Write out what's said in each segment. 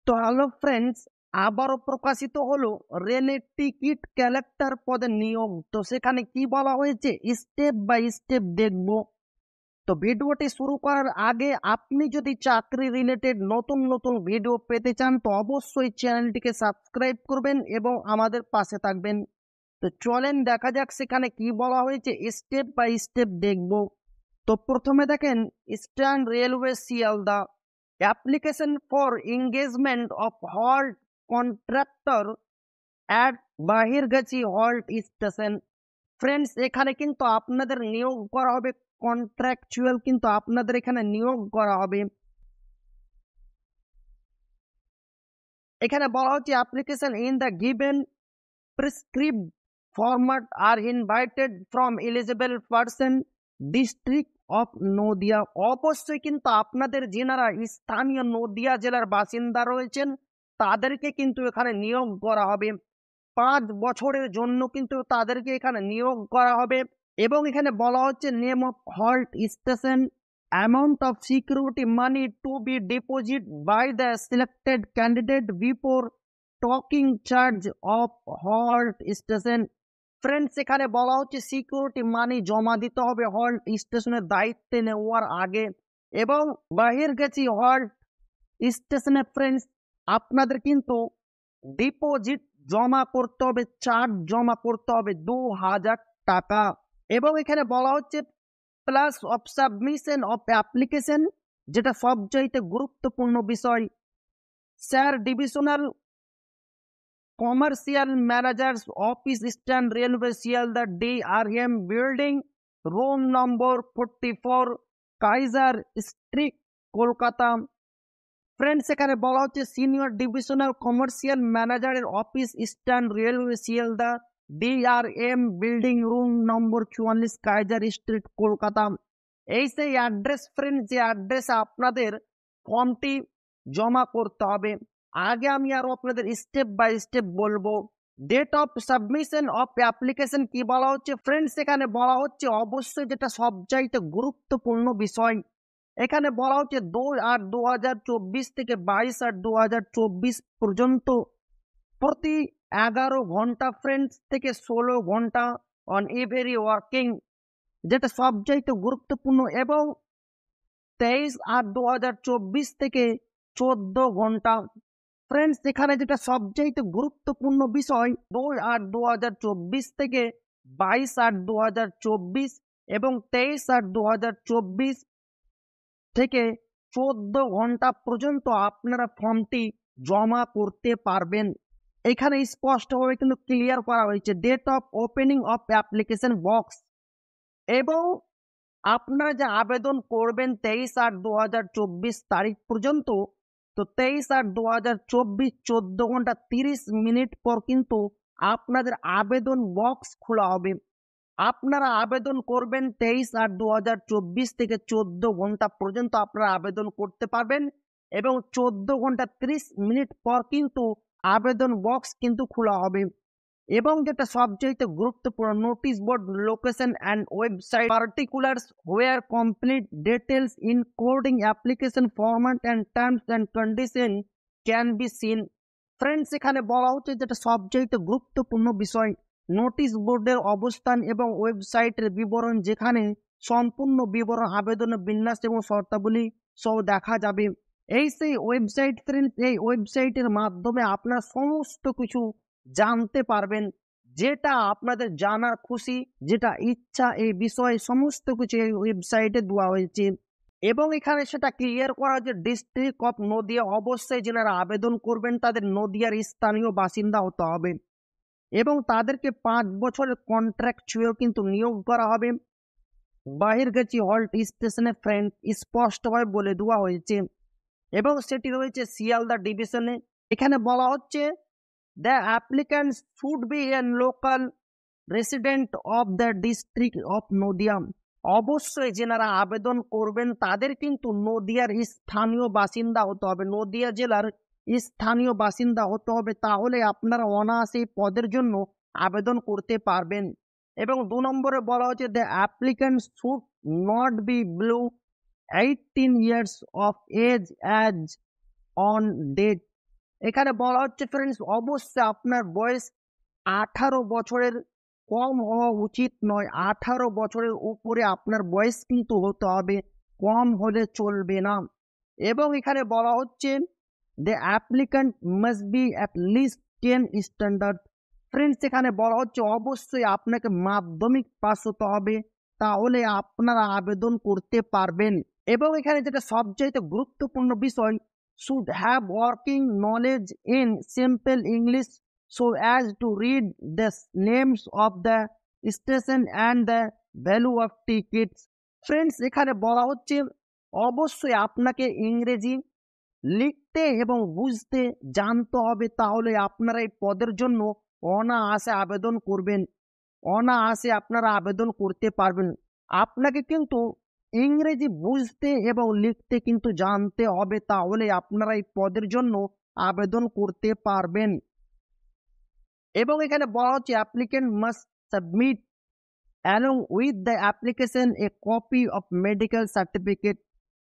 তো hello friends, আবারও প্রকাশিত হলো রেলের টিকিট কালেক্টর পদে নিয়োগ। তো সেখানে কি বলা হয়েছে স্টেপ বাই স্টেপ দেখব। তো ভিডিওটি শুরু করার আগে আপনি যদি চাকরি রিলেটেড নতুন নতুন ভিডিও পেতে চান তো অবশ্যই চ্যানেলটিকে সাবস্ক্রাইব করবেন এবং আমাদের পাশে থাকবেন। তো চলেন দেখা যাক সেখানে কি বলা হয়েছে, স্টেপ বাই স্টেপ দেখব। তো প্রথমে দেখেন, eastern railway Sealdah application for engagement of halt contractor at Bahirgachhi halt station. Friends, এখানে কিন্তু আপনাদের নিয়োগ করা হবে, কন্ট্রাকচুয়াল কিন্তু আপনাদের এখানে নিয়োগ করা হবে। এখানে বলা হচ্ছে application in the given prescribed format are invited from eligible person district of Nadia. অবশ্যই কিন্তু আপনাদের যেনারা স্থানীয় নদিয়া জেলার বাসিন্দা রয়েছেন তাদেরকে কিন্তু এখানে নিয়োগ করা হবে। 5 বছরের জন্য কিন্তু তাদেরকে এখানে নিয়োগ করা হবে। এবং এখানে বলা হচ্ছে name of halt station, amount of security money to be deposit by the selected candidate before talking charge of halt station. Friends, এখানে বলা হচ্ছে সিকিউরিটি মানি জমা দিতে হবে হল্ট স্টেশনের দায়িত্বে নেওয়ার আগে। এবং বাহিরগাছি হল্ট স্টেশনে ফ্রেন্ডস আপনাদের কিন্তু ডিপোজিট জমা করতে হবে, চার্জ জমা করতে হবে 2000 টাকা। এবং এখানে বলা হচ্ছে plus of submission of application, যেটা সবচাইতে গুরুত্বপূর্ণ বিষয়, sir divisional commercial managers office eastern railway Sealdah DRM building, room number 44, Kaiser street, Kolkata. Friends, এখানে বলা হচ্ছে সিনিয়র ডিভিশনাল কমার্শিয়াল ম্যানেজারের office eastern railway Sealdah DRM building, room number 44, Kaiser street, Kolkata. এই সেই অ্যাড্রেস ফ্রেন্ড, যে অ্যাড্রেসে আপনাদের ফর্মটি জমা করতে হবে। আগে আমি আরো আপনাদের স্টেপ বাই স্টেপ বলবো। Date of submission of application কি বলা হচ্ছে ফ্রেন্ডস, এখানে বলা হচ্ছে অবশ্যই যেটা সবচাইতে গুরুত্বপূর্ণ বিষয়, এখানে বলা হচ্ছে 2/8/2024 থেকে 22/8/2024 পর্যন্ত প্রতি 11 ঘন্টা ফ্রেন্ডস থেকে 16 ঘন্টা অন এভরি ওয়ার্কিং, যেটা সবচাইতে গুরুত্বপূর্ণ। এবং 23/8/2024 থেকে 14 ঘন্টা। ফ্রেন্ডস, এখানে যেটা সবচাইতে গুরুত্বপূর্ণ বিষয়, 2/8/2024 থেকে 22/8/2024 এবং 23/8/2024 থেকে 14 ঘন্টা পর্যন্ত আপনারা ফর্মটি জমা করতে পারবেন। এখানে স্পষ্টভাবে কিন্তু ক্লিয়ার করা হয়েছে date of opening of application box. এবং আপনারা যে আবেদন করবেন 23/8/2024 তারিখ পর্যন্ত, তো 23/8/2024 14 ঘন্টা 30 মিনিট পর কিন্তু আপনাদের আবেদন বক্স খোলা হবে। আপনারা আবেদন করবেন 23/8/2024 থেকে 14 ঘন্টা পর্যন্ত আপনারা আবেদন করতে পারবেন। এবং 14 ঘন্টা 30 মিনিট পর কিন্তু আবেদন বক্স কিন্তু খোলা হবে। এবং যেটা সবচেয়ে গুরুত্বপূর্ণ, notice board location and website particulars where complete details including application format and terms and condition can be seen. Friends, এখানে বলা হচ্ছে যেটা সবচেয়ে গুরুত্বপূর্ণ বিষয়, নোটিশ বোর্ডের অবস্থান এবং ওয়েবসাইটের বিবরণ, যেখানে সম্পূর্ণ বিবরণ, আবেদনের বিন্যাস এবং শর্তাবলী সব দেখা যাবে। এই সেই ওয়েবসাইট ফ্রেন্ডস, এই ওয়েবসাইটের মাধ্যমে আপনারা সমস্ত কিছু জানতে পারবেন, যেটা আপনাদের জানার খুশি, যেটা ইচ্ছা, এই বিষয়ে সমস্ত কিছু এই ওয়েবসাইটে দেওয়া হয়েছে। এবং এখানে সেটা ক্লিয়ার করা যে ডিস্ট্রিক্ট অফ নদিয়া, অবশ্যই যারা আবেদন করবেন তাদের নদিয়ার স্থানীয় বাসিন্দা হতে হবে এবং তাদেরকে 5 বছরের কন্ট্রাকচুয়াল কিন্তু নিয়োগ করা হবে। বাহিরগাছি হল্ট স্টেশনে ফ্রেন্ড স্পষ্টভাবে বলে দেওয়া হয়েছে এবং সেটি রয়েছে শিয়ালদা ডিভিশনে। এখানে বলা হচ্ছে the applicant should be a local resident of the district of Nadia. অবশ্যই যেনারা আবেদন করবেন তাদের কিন্তু নদিয়ার স্থানীয় বাসিন্দা হতে হবে, নদিয়া জেলার স্থানীয় বাসিন্দা হতে হবে, তাহলে আপনারা অনায়াসে পদের জন্য আবেদন করতে পারবেন। এবং 2 নম্বরে বলা হচ্ছে the applicant should not be below 18 years of age as on date। এখানে বলা হচ্ছে ফ্রেন্ডস, অবশ্যই আপনার বয়স 18 বছরের কম হওয়া উচিত নয়। 18 বছরের উপরে আপনার বয়স কিন্তু হতে হবে, কম হলে চলবে না। এবং এখানে বলা হচ্ছে the applicant must be at least 10 standard. Friends, এখানে বলা হচ্ছে অবশ্যই আপনাকে মাধ্যমিক পাস হতে হবে, তাহলে আপনারা আবেদন করতে পারবেন। এবং এখানে যেটা সবচাইতে গুরুত্বপূর্ণ বিষয়, should have working knowledge in simple English so as to read the names of the station and the value of tickets. Friends, এখানে বলা হচ্ছে অবশ্যই আপনাকে ইংরেজি লিখতে এবং বুঝতে জানতে হবে, তাহলে আপনারা এই পদের জন্য অনায়াসে আবেদন করবেন, অনায়াসে আপনারা আবেদন করতে পারবেন। আপনাকে কিন্তু ইংরেজি বুঝতে এবং লিখতে কিন্তু জানতে হবে, তাহলে আপনারা এই পদের জন্য আবেদন করতে পারবেন। এবং এখানে বলা হচ্ছে applicant must submit along with the application A copy of medical certificate.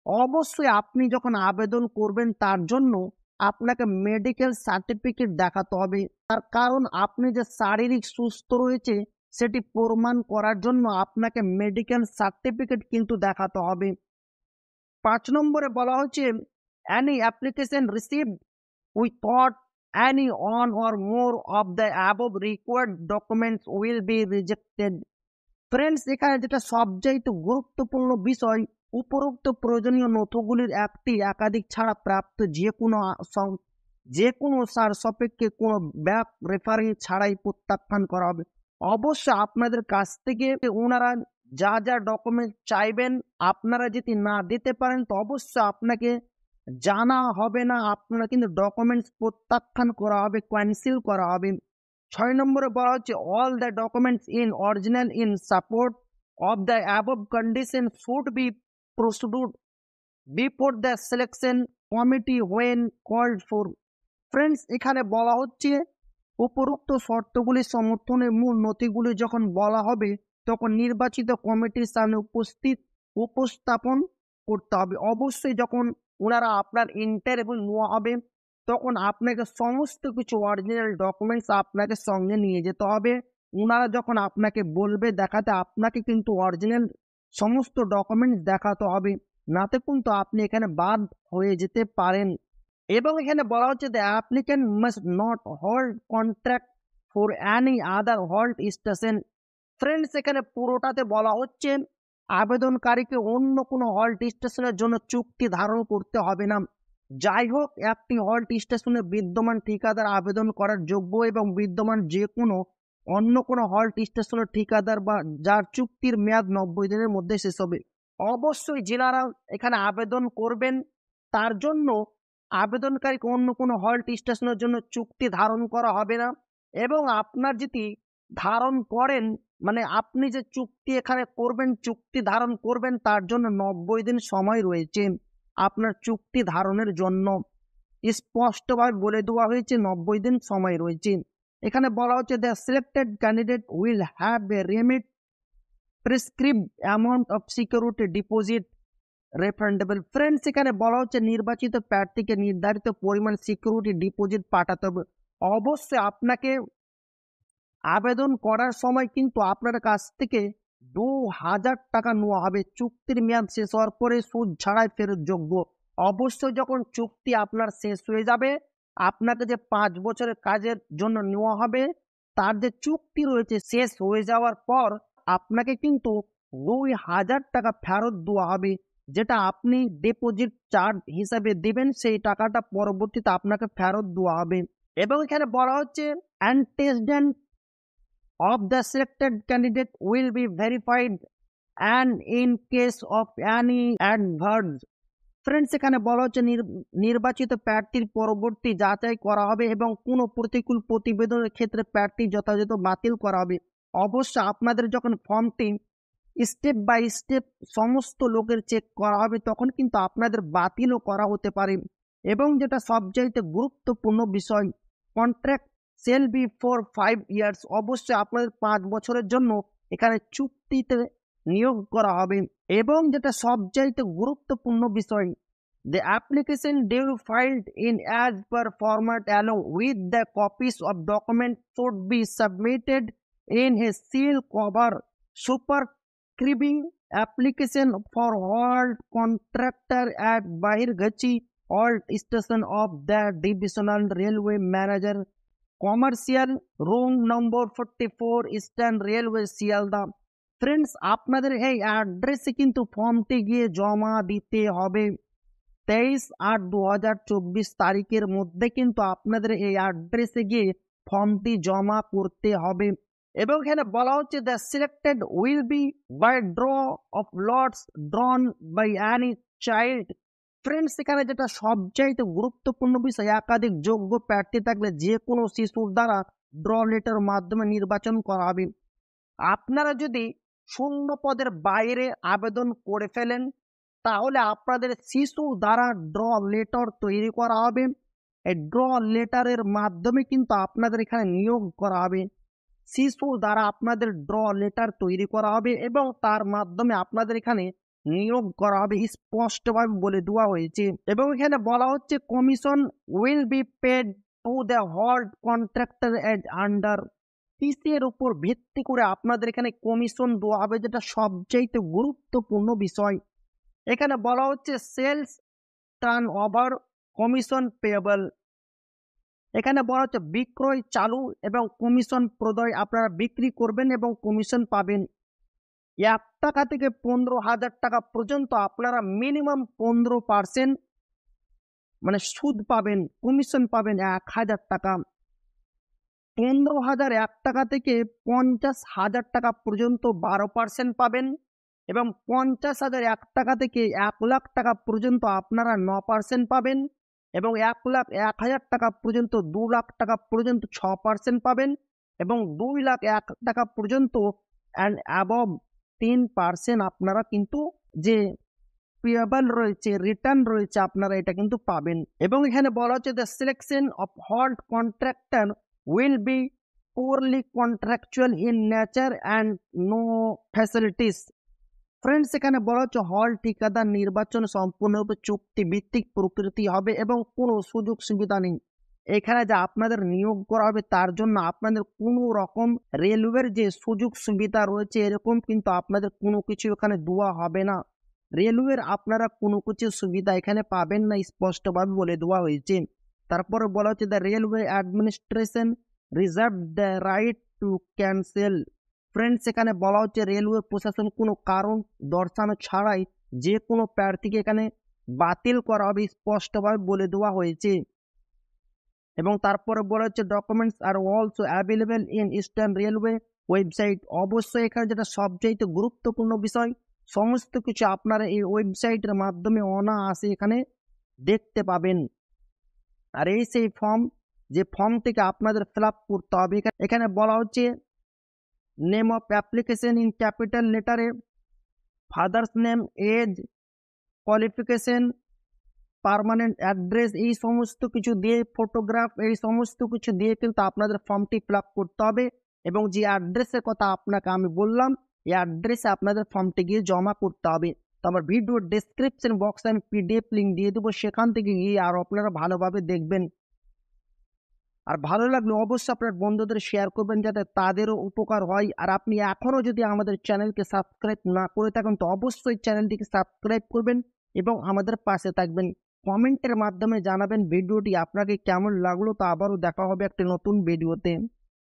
অবশ্যই আপনি যখন আবেদন করবেন তার জন্য আপনাকে মেডিকেল সার্টিফিকেট দেখাতে হবে, তার কারণ আপনি যে শারীরিক সুস্থ রয়েছে সেটি প্রমাণ করার জন্য আপনাকে মেডিকেল সার্টিফিকেট কিন্তু দেখাতে হবে। 5 নম্বরে বলা হচ্ছে any application received without any one or more of the above required documents will be rejected. Friends, এখানে যেটা সবচাইতে গুরুত্বপূর্ণ বিষয়, উপরোক্ত প্রয়োজনীয় নথিগুলির একটি একাধিক ছাড়া প্রাপ্ত যে কোনো সার সাপেক্ষে কোনো ব্যাক রেফারিং ছাড়াই প্রত্যাখ্যান করা হবে। অবশ্যই আপনাদের কাছ থেকে ওনারা যা যা ডকুমেন্ট চাইবেন, আপনারা যদি না দিতে পারেন তো অবশ্যই আপনাকে জানা হবে না, আপনারা কিন্তু ডকুমেন্টস প্রত্যাখ্যান করা হবে, ক্যান্সেল করা হবে। 6 নম্বরে বলা হচ্ছে all the documents in original in support of the above condition should be produced before the selection committee when called for. Friends, এখানে বলা হচ্ছে উপরোক্ত শর্তগুলি সমর্থনের মূল নথিগুলি যখন বলা হবে তখন নির্বাচিত কমিটির সামনে উপস্থাপন করতে হবে। অবশ্যই যখন ওনারা আপনার ইন্টারভিউ নেওয়া হবে তখন আপনাকে সমস্ত কিছু অরিজিনাল ডকুমেন্টস আপনাকে সঙ্গে নিয়ে যেতে হবে। ওনারা যখন আপনাকে বলবে দেখাতে, আপনাকে কিন্তু অরিজিনাল সমস্ত ডকুমেন্টস দেখাতে হবে, নাতে কিন্তু আপনি এখানে বাদ হয়ে যেতে পারেন। এবং এখানে বলা হচ্ছে the applicant must not hold contract for any other halt station. Friends, এখানে পুরোটাতে বলা হচ্ছে আবেদনকারীকে অন্য কোনো হল্ট স্টেশনের জন্য চুক্তি ধারণ করতে হবে না। যাই হোক, একটি হল্ট স্টেশনে বিদ্যমান ঠিকাদার আবেদন করার যোগ্য এবং বিদ্যমান যে কোনো অন্য কোনো হল্ট স্টেশনের ঠিকাদার বা যার চুক্তির মেয়াদ 90 দিনের মধ্যে শেষ হবে। অবশ্যই যারা এখানে আবেদন করবেন তার জন্য আবেদনকারীকে অন্য কোনো হল্ট স্টেশনের জন্য চুক্তি ধারণ করা হবে না। এবং আপনার যদি ধারণ করেন, মানে আপনি যে চুক্তি এখানে করবেন, চুক্তি ধারণ করবেন, তার জন্য 90 দিন সময় রয়েছে আপনার চুক্তি ধারণের জন্য। স্পষ্টভাবে বলে দেওয়া হয়েছে 90 দিন সময় রয়েছে। এখানে বলা হচ্ছে the selected candidate will have a remit prescribed amount of security deposit refundable. Friends, এখানে বলা হচ্ছে নির্বাচিত প্রার্থীকে নির্ধারিত পরিমাণ সিকিউরিটি ডিপোজিট পাঠাতে হবে। অবশ্যই আপনাকে আবেদন করার সময় কিন্তু আপনার কাছ থেকে 2000 টাকা নেওয়া হবে, চুক্তির মেয়াদ শেষ হওয়ার পরে সুদ ছাড়াই ফেরত যোগ্য। অবশ্যই যখন চুক্তি আপনার শেষ হয়ে যাবে, আপনাকে যে 5 বছরের কাজের জন্য নেওয়া হবে তার যে চুক্তি রয়েছে শেষ হয়ে যাওয়ার পর আপনাকে কিন্তু 2000 টাকা ফেরত দেওয়া হবে, যেটা আপনি ডিপোজিট চার্জ হিসাবে দিবেন, সেই টাকাটা পরবর্তীতে আপনাকে ফেরত দেওয়া হবে। এবং এখানে বলা হচ্ছে অ্যান্টেসডেন্ট of the selected candidate will be verified and in case of any adverse। Friends, এখানে বলা হচ্ছে নির্বাচিত প্রার্থীর পরবর্তী যাচাই করা হবে এবং কোনো প্রতিকূল প্রতিবেদনের ক্ষেত্রে প্রার্থী যথাযথ বাতিল করা হবে। অবশ্যই আপনাদের যখন ফর্মটি স্টেপ বাই স্টেপ সমস্ত লোকের চেক করা হবে তখন কিন্তু আপনাদের বাতিলও করা হতে পারে। এবং যেটা সবচাইতে গুরুত্বপূর্ণ বিষয়, contract shall be for 5 years. অবশ্যই আপনাদের 5 বছরের জন্য এখানে চুক্তিতে নিয়োগ করা হবে। এবং যেটা সবচাইতে গুরুত্বপূর্ণ বিষয়, The application due filed in as per format along with the copies of document should be submitted in a seal cover superscribing application for halt contractor at Bahirgachi Halt Station of the Divisional Railway Manager Commercial Room number 44 Eastern Railway Sealdah. Friends, আপনাদের এই অ্যাড্রেসে কিন্তু ফর্মটি গিয়ে জমা দিতে হবে 23/8/2024 তারিখের মধ্যে কিন্তু আপনাদের এই অ্যাড্রেসে গিয়ে ফর্মটি জমা করতে হবে। এবং এখানে বলা হচ্ছে the selected will be by draw of lots drawn by any child. Friends, এখানে যেটা সবচাইতে গুরুত্বপূর্ণ বিষয়, একাধিক যোগ্য প্রার্থী থাকলে যে কোনো শিশুর দ্বারা ড্র লেটার মাধ্যমে নির্বাচন করা হবে। আপনারা যদি শূন্য পদের বাইরে আবেদন করে ফেলেন তাহলে আপনাদের শিশু দ্বারা ড্র লেটার তৈরি করা হবে। এই ড্র লেটারের মাধ্যমে কিন্তু আপনাদের এখানে নিয়োগ করা হবে। শিশু দ্বারা আপনাদের ড্র লেটার তৈরি করা হবে এবং তার মাধ্যমে আপনাদের এখানে নিয়োগ করা হবে, স্পষ্টভাবে বলে দেওয়া হয়েছে। এবং এখানে বলা হচ্ছে commission will be paid to the halt contractor as under. কিসের উপর ভিত্তি করে আপনাদের এখানে কমিশন দেওয়া হবে, যেটা সবচাইতে গুরুত্বপূর্ণ বিষয়। এখানে বলা হচ্ছে sales turnover commission payable. এখানে বলা হচ্ছে বিক্রয় চালু এবং কমিশন প্রদায়, আপনারা বিক্রি করবেন এবং কমিশন পাবেন। 1 টাকা থেকে 15,000 টাকা পর্যন্ত আপনারা মিনিমাম 15% মানে সুদ পাবেন, কমিশন পাবেন 1,000 টাকা। 15,001 টাকা থেকে 50,000 টাকা পর্যন্ত 12% পাবেন এবং 50,001 টাকা থেকে 1,00,000 টাকা পর্যন্ত আপনারা 9% পাবেন এবং 1,01,000 টাকা পর্যন্ত 2,00,000 টাকা পর্যন্ত 6% পাবেন এবং 2,01,000 টাকা পর্যন্ত অ্যান্ড অ্যাবভ 3% আপনারা কিন্তু যে পেয়েবল রয়েছে, রিটার্ন রয়েছে, আপনারা এটা কিন্তু পাবেন। এবং এখানে বলা হচ্ছে the selection of halt contractor will be purely contractual in nature and no facilities. Friends, এখানে বলা হচ্ছে হল ঠিকাদার নির্বাচন সম্পূর্ণরূপে চুক্তি ভিত্তিক প্রকৃতি হবে এবং কোনো সুযোগ সুবিধা নেই। এখানে যা আপনাদের নিয়োগ করা হবে তার জন্য আপনাদের কোনো রকম রেলওয়ের যে সুযোগ সুবিধা রয়েছে এরকম কিন্তু আপনাদের কোনো কিছু এখানে দেওয়া হবে না। রেলওয়ের আপনারা কোনো কিছু সুবিধা এখানে পাবেন না, স্পষ্টভাবে বলে দেওয়া হয়েছে। তারপরে বলা হচ্ছে the railway administration reserve the right two cancel. Friends, এখানে বলা হচ্ছে রেলওয়ে প্রশাসন কোনো কারণ দর্শানো ছাড়াই যে কোনো প্রার্থীকে এখানে বাতিল করা হবে, স্পষ্টভাবে বলে দেওয়া হয়েছে। এবং তারপরে বলা হচ্ছে documents are also available in eastern railway website. অবশ্যই এখানে যেটা সবচাইতে গুরুত্বপূর্ণ বিষয়, সমস্ত কিছু আপনারা এই ওয়েবসাইটের মাধ্যমে অনায়াসে এখানে দেখতে পাবেন। আর এই সেই ফর্ম, যে ফর্ম থেকে আপনাদের ফিল আপ করতে হবে। এখানে বলা হচ্ছে name of application in capital লেটারে, father's name, age, qualification, permanent address, এই সমস্ত কিছু দিয়ে, ফটোগ্রাফ, এই সমস্ত কিছু দিয়ে কিন্তু আপনাদের ফর্মটি ফিল আপ করতে হবে। এবং যে অ্যাড্রেসের কথা আপনাকে আমি বললাম, এই অ্যাড্রেসে আপনাদের ফর্মটি গিয়ে জমা করতে হবে। তো আমার ভিডিওর ডেসক্রিপশন বক্সে আমি PDF লিঙ্ক দিয়ে দেবো, সেখান থেকে গিয়ে আর আপনারা ভালোভাবে দেখবেন। আর ভালো লাগলে অবশ্যই আপনার বন্ধুদের শেয়ার করবেন যাতে তাদেরও উপকার হয়। আর আপনি এখনও যদি আমাদের চ্যানেলকে সাবস্ক্রাইব না করে থাকেন তো অবশ্যই চ্যানেলটিকে সাবস্ক্রাইব করবেন এবং আমাদের পাশে থাকবেন। কমেন্টের মাধ্যমে জানাবেন ভিডিওটি আপনাকে কেমন লাগলো। তো আবারও দেখা হবে একটি নতুন ভিডিওতে।